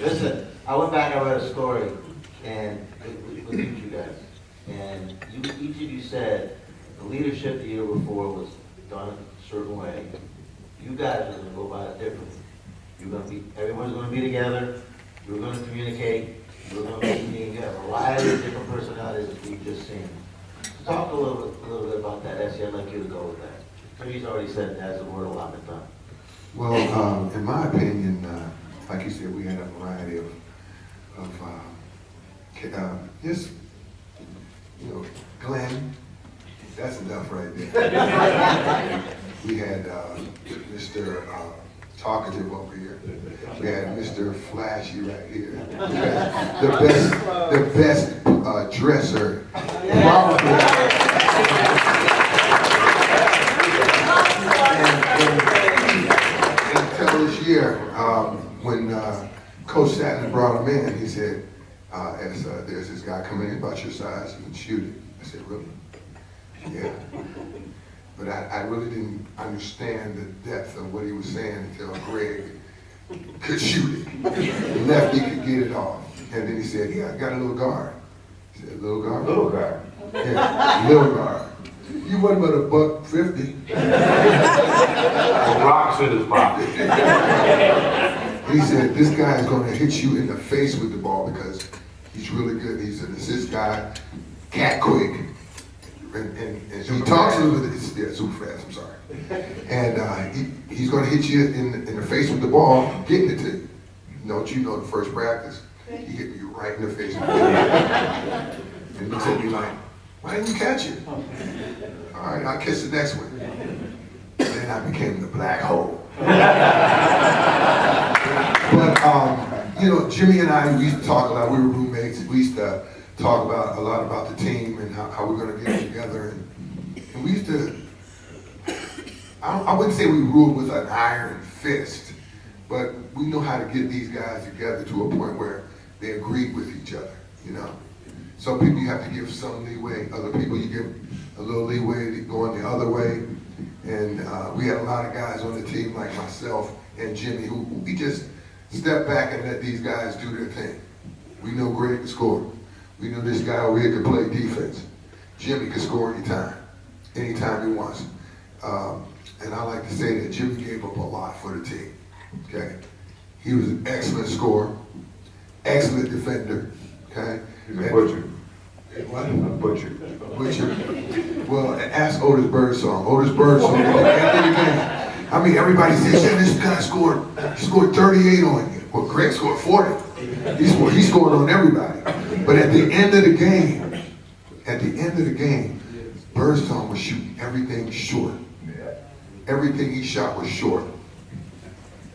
Listen, I went back, I read a story, and with you guys, and each of you said the leadership the year before was done a certain way. You guys are gonna go about it differently. Everyone's gonna be together, you're gonna communicate, you're gonna be a variety of different personalities that we've just seen. Talk a little bit about that, Essie. I'd like you to go with that. Tony's already said has the word allotment done. Well, in my opinion, like you said, we had a variety of just, Glenn, that's enough right there. We had Mr. Talkative over here. We had Mr. Flashy right here. We had the best dresser. Until this year, when Coach Satin brought him in, he said, there's this guy coming in about your size, you can shoot it. I said, really? Yeah. But I really didn't understand the depth of what he was saying until Greg could shoot it. The lefty could get it off. And then he said, yeah, I got a little guard. I said, little guard? Little guard. Yeah, little guard. You wasn't but $150. Rocks in his pocket. He said, this guy is going to hit you in the face with the ball because he's really good. He's an assist guy, cat quick. And he talks a little bit, yeah, super fast, I'm sorry. And he's going to hit you in the face with the ball, getting it to you. Don't you know the first practice? He hit me right in the face with the ball. And he looks at me like, why didn't you catch it? All right, I'll catch the next one. And then I became the black hole. But, Jimmy and I, we used to talk a lot. We were roommates. We used to talk a lot about the team and how we're going to get together. And we used to, I wouldn't say we ruled with an iron fist, but we know how to get these guys together to a point where they agree with each other, Some people you have to give some leeway. Other people you give a little leeway going the other way. And we had a lot of guys on the team like myself and Jimmy who we just stepped back and let these guys do their thing. We know Greg can score. We know this guy over here can play defense. Jimmy can score anytime he wants. And I like to say that Jimmy gave up a lot for the team. Okay, he was an excellent scorer, excellent defender. Okay, He's a butcher. What? A butcher. Butcher. Well, ask Otis Birdsong. Otis Birdsong at the end of the game. I mean, everybody says, yeah, this guy scored 38 on you. Well, Greg scored 40. He scored on everybody. But at the end of the game, Birdsong was shooting everything short. Everything he shot was short.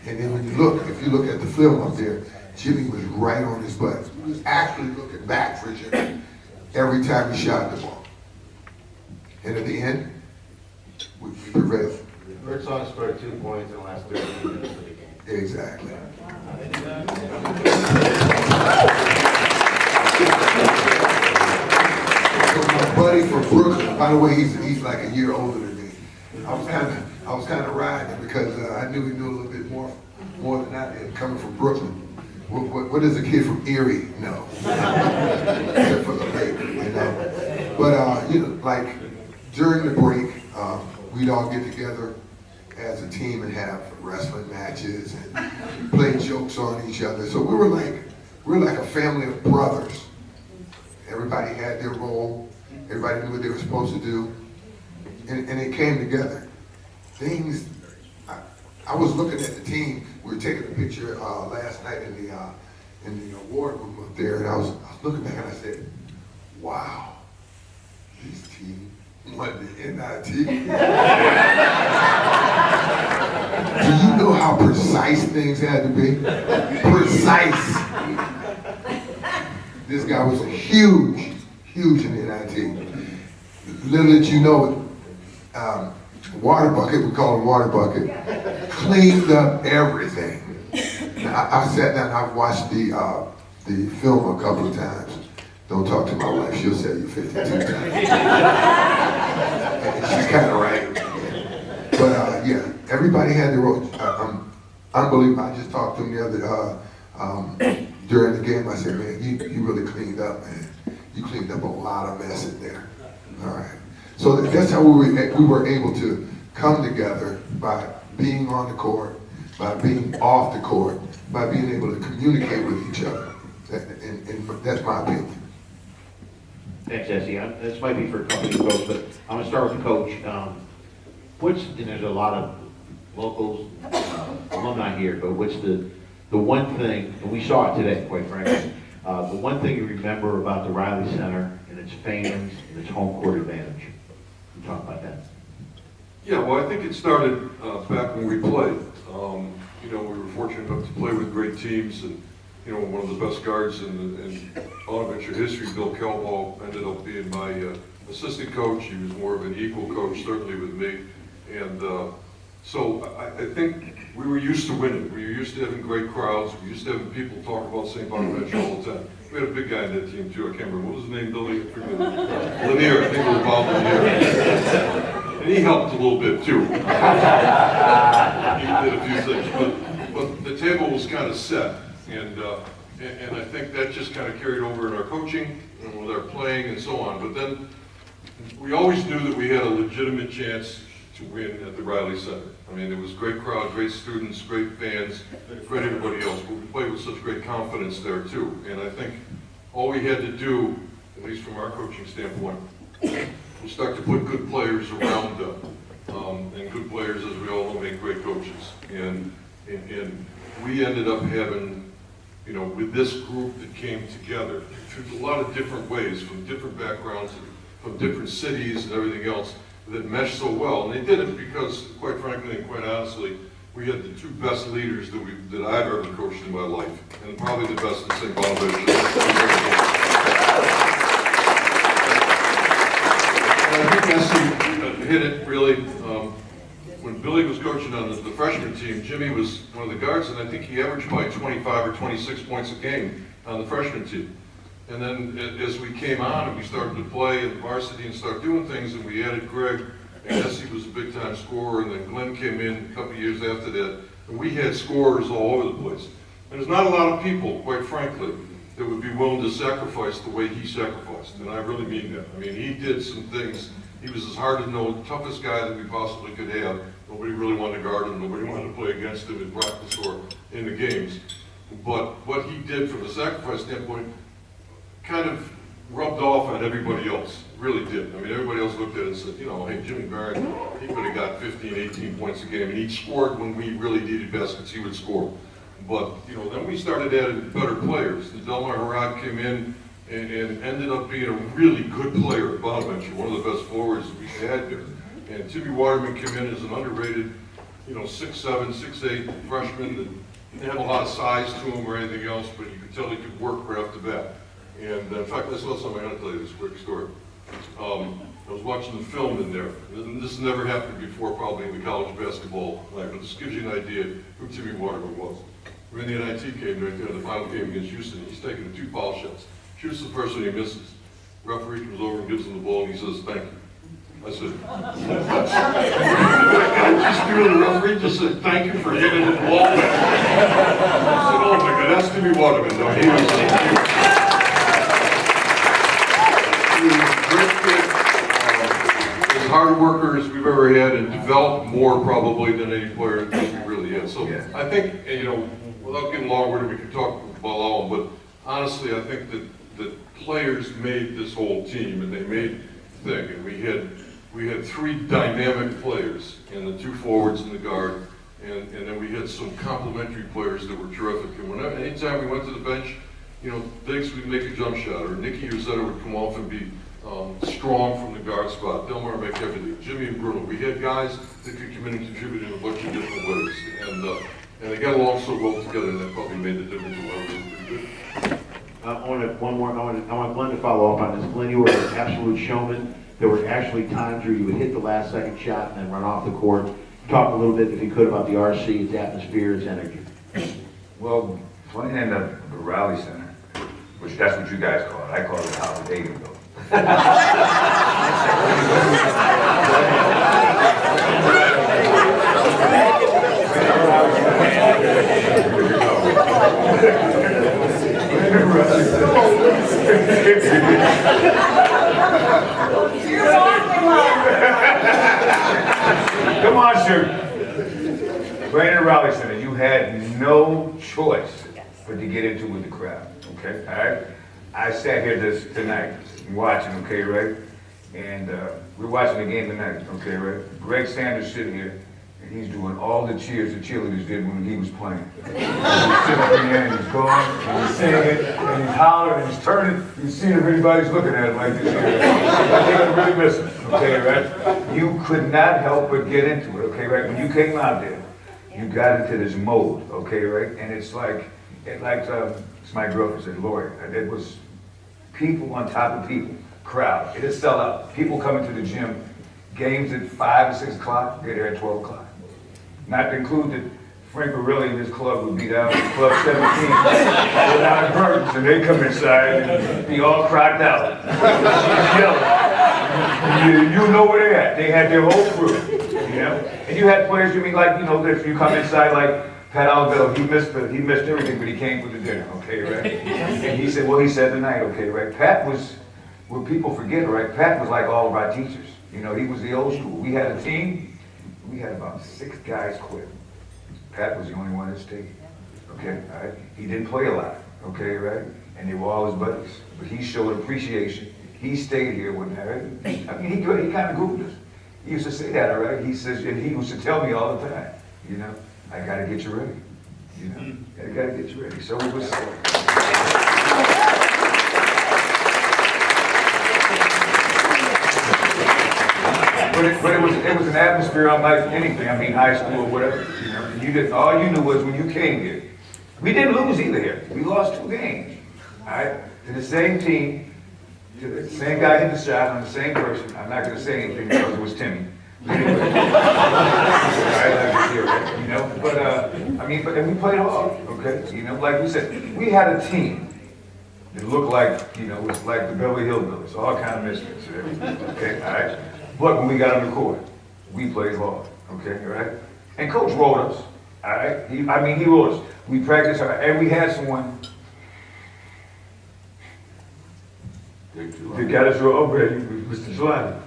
And then if you look at the film up there, Jimmy was right on his butt. He was actually looking back for Jimmy every time he shot the ball. And at the end, we prevailed. Birdsong scored 2 points in the last 13 minutes of the game. Exactly. So my buddy from Brooklyn, by the way, he's like a year older than me. I was kind of riding because I knew he knew a little bit more than I did, coming from Brooklyn. What does a kid from Erie know? Except for the lake, But like during the break, we'd all get together as a team and have wrestling matches and play jokes on each other. So we're like a family of brothers. Everybody had their role. Everybody knew what they were supposed to do, and it came together. I was looking at the team. We were taking a picture last night in the award room up there, and I was looking back and I said, "Wow, this team won the NIT." Do you know how precise things had to be? Precise. This guy was huge in the NIT. Little did you know, Water Bucket, we call him Water Bucket, cleaned up everything. Now, I sat down, I've watched the film a couple of times. Don't talk to my wife, she'll sell you 52 times. And she's kind of right. But yeah, everybody had their role. Unbelievable. I just talked to him the During the game, I said, man, you really cleaned up, man. You cleaned up a lot of mess in there. All right. So that's how we were able to come together by being on the court, by being off the court, by being able to communicate with each other. And that's my opinion. Thanks, Jesse. This might be for a couple of you folks, but I'm gonna start with the coach. And there's a lot of locals, alumni here, but what's the one thing, and we saw it today, quite frankly, the one thing you remember about the Riley Center and its fans and its home court advantage? Can you talk about that? Yeah, well, I think it started back when we played. We were fortunate enough to play with great teams, and one of the best guards in Bonaventure history, Bill Kelbaugh, ended up being my assistant coach. He was more of an equal coach, certainly with me, and so I think we were used to winning. We were used to having great crowds. We used to having people talk about St. Bonaventure all the time. We had a big guy in that team too. I can't remember what was his name, Billy. Lanier. I think it was Bob Lanier. And he helped a little bit too. He did a few things, but the table was kind of set, and I think that just kind of carried over in our coaching and with our playing and so on. But then we always knew that we had a legitimate chance to win at the Riley Center. I mean, it was a great crowd, great students, great fans, great everybody else, but we played with such great confidence there too. And I think all we had to do, at least from our coaching standpoint, was start to put good players around them. And good players, as we all know, make great coaches. And we ended up having, with this group that came together through a lot of different ways, from different backgrounds, from different cities and everything else, that meshed so well. And they did it because, quite frankly and quite honestly, we had the two best leaders that I've ever coached in my life, and probably the best in St. Bonaventure. And I think Jesse hit it really. When Billy was coaching on the freshman team, Jimmy was one of the guards, and I think he averaged probably 25 or 26 points a game on the freshman team. And then as we came on and we started to play in the varsity and start doing things, and we added Greg, and Jesse was a big time scorer, and then Glenn came in a couple of years after that, and we had scorers all over the place. And there's not a lot of people, quite frankly, that would be willing to sacrifice the way he sacrificed, and I really mean that. I mean, he did some things. He was as hard to know, toughest guy that we possibly could have. Nobody really wanted to guard him. Nobody wanted to play against him in practice or in the games. But what he did from a sacrifice standpoint kind of rubbed off on everybody else, really did. I mean, everybody else looked at it and said, hey, Jimmy Barron, he could have got 15, 18 points a game, and he scored when we really needed baskets, he would score. But, then we started adding better players. The Delmar Harrod came in and ended up being a really good player at Bonaventure, one of the best forwards we had there. And Timmy Waterman came in as an underrated, 6'7", 6'8" freshman that didn't have a lot of size to him or anything else, but you could tell he could work right off the bat. And in fact, I saw something, I'm going to tell you this quick story. I was watching the film in there. This never happened before, probably in the college basketball life, but this gives you an idea who Timmy Waterman was. We're in the NIT game right there, the final game against Houston. He's taking 2 foul shots. Shoots the first one, he misses. Referee comes over and gives him the ball, and he says, "Thank you." I said, the referee just said, "Thank you for giving the ball." I said, "Oh my God, that's Timmy Waterman." No, he was a great kid, as hard a worker as we've ever had, and developed more probably than any player that we really had. So I think, without getting long-winded, we could talk about all of them, but honestly, I think that players made this whole team, and they made the thing, and we had 3 dynamic players, and the 2 forwards and the guard, and then we had some complementary players that were terrific. And anytime we went to the bench, Diggs would make a jump shot, or Nicky Urzetta would come off and be strong from the guard spot. Delmar would make everything. Jimmy and Bruno. We had guys that could come in and contribute in a bunch of different ways, and they got along so well together, and that probably made the difference. I want Glenn to follow up on this. Glenn, you were an absolute showman. There were actually times where you would hit the last second shot and then run off the court. Talk a little bit, if you could, about the RC, its atmosphere, its energy. Well, playing in the Raleigh Center, which that's what you guys call it. I call it the Talladega. Come on, sir. Brandon Raleigh Center, you had no choice but to get into it with the crowd, okay, all right? I sat here tonight watching, okay, right? And we're watching the game tonight, okay, right? Greg Sanders sitting here, and he's doing all the cheers the cheerleaders did when he was playing. He's sitting up there, and he's going, and he's singing, and he's hollering, and he's turning. You see if anybody's looking at him like this. I think I'm really missing, okay, right? You could not help but get into it, okay, right? When you came out there, you got into this mode, okay, right? And it's like it's my girlfriend said, Lord, it was people on top of people, crowd. It is sell out. People coming to the gym, games at 5 or 6 o'clock, they're there at 12 o'clock. Not to include that Frank Borelli and his club would be down at Club 17 without burdens, and they come inside and be all cracked out. Yelling. You know where they're at. They had their whole crew, you know? And you had players, if you come inside like Pat Alvell, he missed everything, but he came for the dinner, okay, right? And he said tonight, okay, right? Pat was, what people forget, right? Pat was like all of our teachers. You know, he was the old school. We had a team, we had about 6 guys quit. Pat was the only one that stayed, okay, all right? He didn't play a lot, okay, right? And they were all his buddies, but he showed appreciation. He stayed here one night. I mean, he kind of groomed us. He used to say that, all right? He says, and he used to tell me all the time, you know, I gotta get you ready, you know, I gotta get you ready. So it was. But it was an atmosphere unlike anything. I mean, high school or whatever. You know, and you didn't. All you knew was when you came here. We didn't lose either here. We lost 2 games. All right, to the same team, to the same guy hit the shot on the same person. I'm not going to say anything because it was Timmy. Anyway. All right, you know. But and we played hard. Okay, you know, like we said, we had a team that looked like, you know, it was like the Beverly Hillbillies, all kind of misfits and everything. Okay, all right. But when we got on the court, we played hard, okay, all right? And Coach wrote us, all right? He wrote us. We practiced hard, and we had someone that got us ready, Mr. Jelani.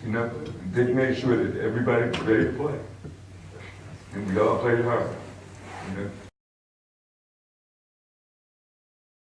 You know, they made sure that everybody was ready to play. And we all played hard, you know?